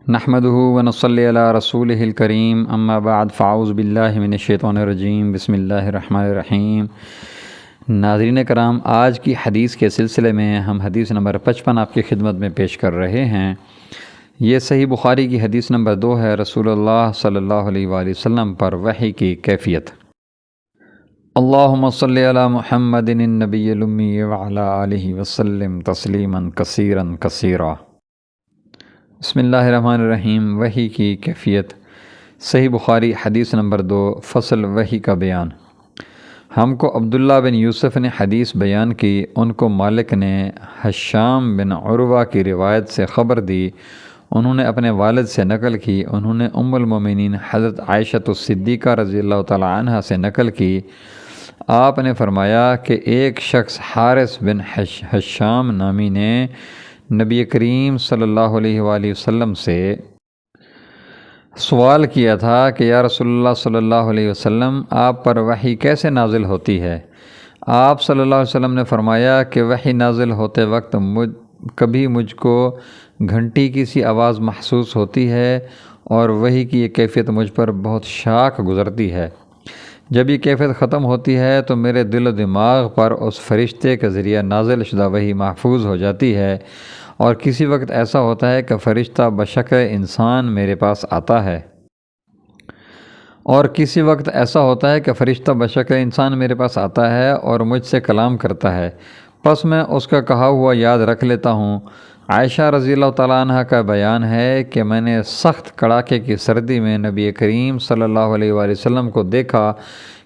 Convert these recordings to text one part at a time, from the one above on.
نحمده ونصلی علی رسولہ الکریم اما بعد فاعوذ باللہ من الشیطان الرجیم بسم اللہ الرحمن الرحیم۔ ناظرین کرام، آج کی حدیث کے سلسلے میں ہم حدیث نمبر 55 آپ کی خدمت میں پیش کر رہے ہیں۔ یہ صحیح بخاری کی حدیث نمبر 2 ہے، رسول اللہ صلی اللہ علیہ وآلہ وسلم پر وحی کی کیفیت۔ اللہم صلی علی محمد النبی الامی وعلی آلہ وسلم تسلیما کثیرا کثیرا۔ بسم اللہ الرحمن الرحیم۔ وحی کی کیفیت، صحیح بخاری حدیث نمبر 2، فصل وحی کا بیان۔ ہم کو عبداللہ بن یوسف نے حدیث بیان کی، ان کو مالک نے ہشام بن عروہ کی روایت سے خبر دی، انہوں نے اپنے والد سے نقل کی، انہوں نے ام المومنین حضرت عائشہ الصدیقہ رضی اللہ تعالی عنہ سے نقل کی۔ آپ نے فرمایا کہ ایک شخص حارث بن ہشام نامی نے نبی کریم صلی اللہ علیہ وآلہ وسلم سے سوال کیا تھا کہ یا رسول اللہ صلی اللہ علیہ وسلم، آپ پر وحی کیسے نازل ہوتی ہے؟ آپ صلی اللہ علیہ وسلم نے فرمایا کہ وحی نازل ہوتے وقت کبھی مجھ کو گھنٹی کی سی آواز محسوس ہوتی ہے اور وحی کی یہ کیفیت مجھ پر بہت شاک گزرتی ہے۔ جب یہ کیفیت ختم ہوتی ہے تو میرے دل و دماغ پر اس فرشتے کے ذریعہ نازل شدہ وحی محفوظ ہو جاتی ہے، اور کسی وقت ایسا ہوتا ہے کہ فرشتہ بشکل انسان میرے پاس آتا ہے، اور مجھ سے کلام کرتا ہے، پس میں اس کا کہا ہوا یاد رکھ لیتا ہوں۔ عائشہ رضی اللہ تعالیٰ عنہ کا بیان ہے کہ میں نے سخت کڑاکے کی سردی میں نبی کریم صلی اللہ علیہ وآلہ وسلم کو دیکھا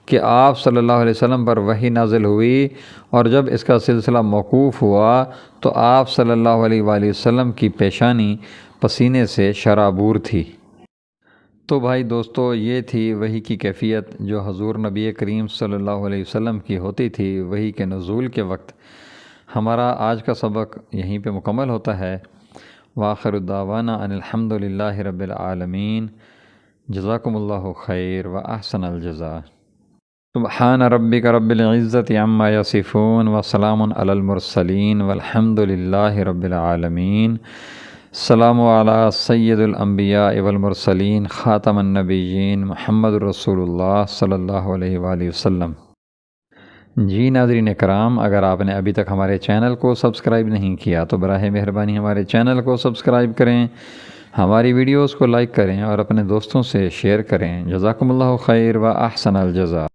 کہ آپ صلی اللہ علیہ وسلم پر وحی نازل ہوئی، اور جب اس کا سلسلہ موقوف ہوا تو آپ صلی اللہ علیہ وآلہ وسلم کی پیشانی پسینے سے شرابور تھی۔ تو بھائی دوستو، یہ تھی وحی کی کیفیت جو حضور نبی کریم صلی اللہ علیہ وسلم کی ہوتی تھی وحی کے نزول کے وقت۔ ہمارا آج کا سبق یہیں پہ مکمل ہوتا ہے۔ وآخر دعوانا ان الحمد للہ رب العالمین۔ جزاکم اللہ خیر و احسن الجزاء۔ سبحان ربک رب العزت عما یصفون وسلام علی المرسلین والحمد للہ رب العالمین۔ السلام علی سید الانبیاء والمرسلین خاتم النبیین محمد رسول اللہ صلی اللہ علیہ وآلہ وسلم۔ جی ناظرین کرام، اگر آپ نے ابھی تک ہمارے چینل کو سبسکرائب نہیں کیا تو براہ مہربانی ہمارے چینل کو سبسکرائب کریں، ہماری ویڈیوز کو لائک کریں اور اپنے دوستوں سے شیئر کریں۔ جزاکم اللہ خیر و احسن الجزاء۔